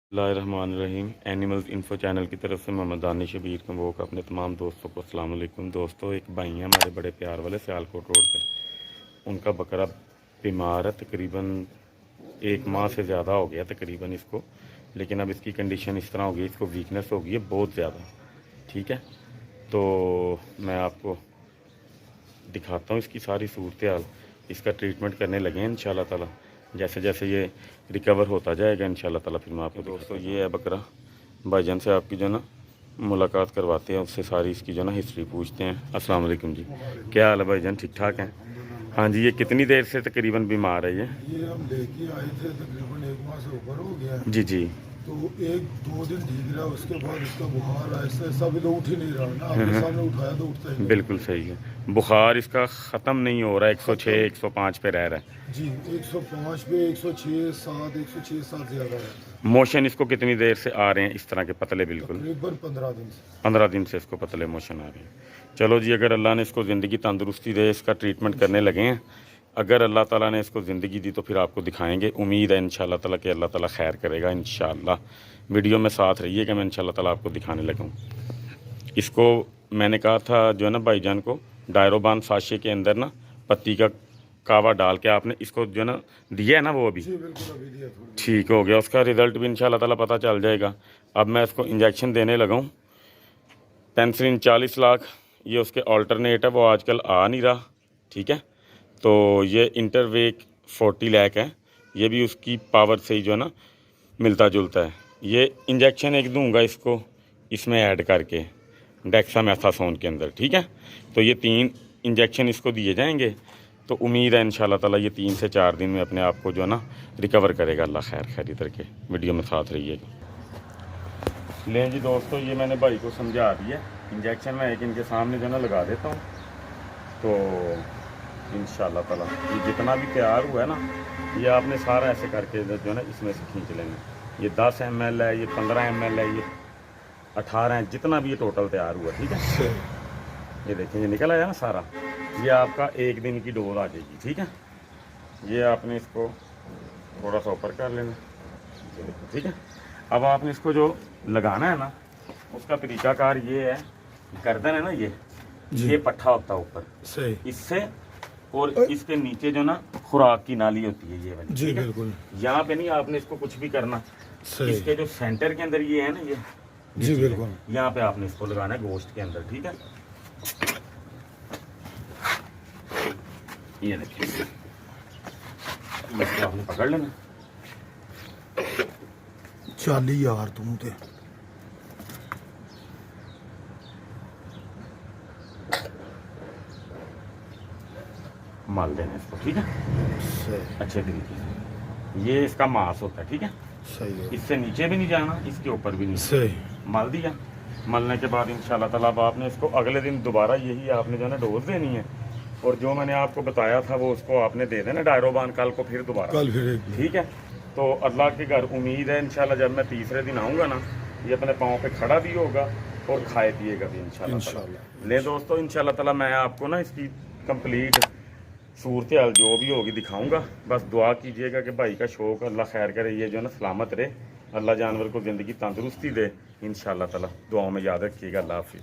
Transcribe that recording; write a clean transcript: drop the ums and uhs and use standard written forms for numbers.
बिस्मिल्लाहिर्रहमानिर्रहीम। Animals info channel की तरफ से मोहम्मद दानिश शबीर कम्बो का अपने तमाम दोस्तों को अस्सलाम वालेकुम। दोस्तों, एक भाई हैं हमारे बड़े प्यार वाले सियालकोट रोड पे, उनका बकरा बीमार है। तकरीबन 1 माह से ज़्यादा हो गया तकरीबन इसको, लेकिन अब इसकी कंडीशन इस तरह हो गई, इसको वीकनेस हो गई है बहुत ज़्यादा। ठीक है, तो मैं आपको दिखाता हूँ इसकी सारी सूरत हाल। इसका ट्रीटमेंट करने लगे हैं इंशाल्लाह ताला। जैसे जैसे ये रिकवर होता जाएगा इंशाल्लाह ताला फिर मैं आपको दोस्तों ये है बकरा। भाईजान से आपकी जो ना मुलाकात करवाते हैं, उससे सारी इसकी जो ना हिस्ट्री पूछते हैं। अस्सलाम वालेकुम जी, क्या हाल है भाईजान? ठीक ठाक हैं? हाँ जी। ये कितनी देर से तकरीबन बीमार है? ये हम लेके आए थे, तकरीबन 1 माह से ऊपर हो गया। जी जी। तो 1-2 दिन ठीक रहा, उसके बाद इसका बुखार ऐसा भी तो उठ ही नहीं रहा ना। आपके सामने उठाया तो उठता ही नहीं। बिल्कुल सही है, बुखार इसका ख़त्म नहीं हो रहा है। 106 105 पे रह रहा है जी, 105 पे, 106 7, 106 7 ज़्यादा है। मोशन इसको कितनी देर से आ रहे हैं इस तरह के पतले? बिल्कुल तकरीबन 15 दिन से। 15 दिन से इसको पतले मोशन आ रहे हैं। चलो जी, अगर अल्लाह ने इसको ज़िंदगी तंदुरुस्ती दे, इसका ट्रीटमेंट करने लगे हैं। अगर अल्लाह ताला ने इसको ज़िंदगी दी तो फिर आपको दिखाएंगे। उम्मीद है इंशाल्लाह ताला कि अल्लाह ताला खैर करेगा इंशाल्लाह। वीडियो में साथ रहिएगा, मैं इंशाल्लाह ताला आपको दिखाने लगा हूँ। इसको मैंने कहा था जो है ना भाईजान को, डायरोबान साशे के अंदर ना पत्ती का कावा डाल के आपने इसको जो है ना दिया है ना, वो अभी जी बिल्कुल, अभी दिया थोड़ी। ठीक हो गया। उसका रिज़ल्ट भी इंशाल्लाह ताला पता चल जाएगा। अब मैं इसको इंजेक्शन देने लगा हूँ। पेंसिलिन 40 लाख, ये उसके ऑल्टरनेट है, वो आजकल आ नहीं रहा। ठीक है, तो ये इंटरवेक 40 लाख है, ये भी उसकी पावर से ही जो है ना मिलता जुलता है। ये इंजेक्शन एक दूंगा इसको इसमें ऐड करके डेक्सामेथासोन के अंदर। ठीक है, तो ये 3 इंजेक्शन इसको दिए जाएंगे। तो उम्मीद है इंशाल्लाह ताला ये 3 से 4 दिन में अपने आप को जो है ना रिकवर करेगा। अल्लाह खैर खैरी करके वीडियो में साथ रहिएगा। लें जी दोस्तों, ये मैंने भाई को समझा दिया। इंजेक्शन मैं एक इनके सामने जो है ना लगा देता हूँ, तो इंशाल्लाह ताला ये जितना भी तैयार हुआ है ना, ये आपने सारा ऐसे करके जो है ना इसमें से खींच लेना। ये 10 ml है, ये 15 ml है, ये 18 है, जितना भी ये टोटल तैयार हुआ। ठीक है, ये देखें ये निकल आया ना सारा। ये आपका 1 दिन की डोज आ जाएगी। ठीक है, ये आपने इसको थोड़ा सा ऊपर कर लेना। ठीक है, अब आपने इसको जो लगाना है ना, उसका तरीकाकार ये है, गर्दन है ना ये पट्ठा होता है ऊपर सही, इससे, और इसके नीचे जो ना खुराक की नाली होती है ये वाली। जी बिल्कुल। यहाँ पे नहीं आपने इसको कुछ भी करना, सही, इसके जो सेंटर के अंदर ये है ना, ये जी बिल्कुल, यहाँ पे आपने इसको लगाना है गोश्त के अंदर। ठीक है, ये देखिए, इसको आपने पकड़ लेना। 40 यार तुम थे। माल देना इसको। ठीक है, सही, अच्छे तरीके से। ये इसका मांस होता है। ठीक है, सही है, इससे नीचे भी नहीं जाना, इसके ऊपर भी नहीं। सही, मल दिया। मलने के बाद इंशाल्लाह ताला अब आपने इसको अगले दिन दोबारा यही आपने जो है ना डोज देनी है, और जो मैंने आपको बताया था वो उसको आपने दे देना डायरोबान कल को फिर दोबारा। कल फिर एक। ठीक है, तो अल्लाह के घर उम्मीद है इंशाल्लाह जब मैं तीसरे दिन आऊँगा ना, ये अपने पाँव पे खड़ा भी होगा और खाए पिएगा भी इंशाल्लाह। ले दोस्तों, इंशाल्लाह ताला मैं आपको ना इसकी कंप्लीट सूरत हाल जो भी होगी दिखाऊंगा। बस दुआ कीजिएगा कि भाई का शौक अल्लाह खैर करे, ये जो है ना सलामत रहे, अल्लाह जानवर को ज़िंदगी तंदुरुस्ती दे इंशाल्लाह ताला। दुआओं में याद रखिएगा। अल्लाह हाफिज़।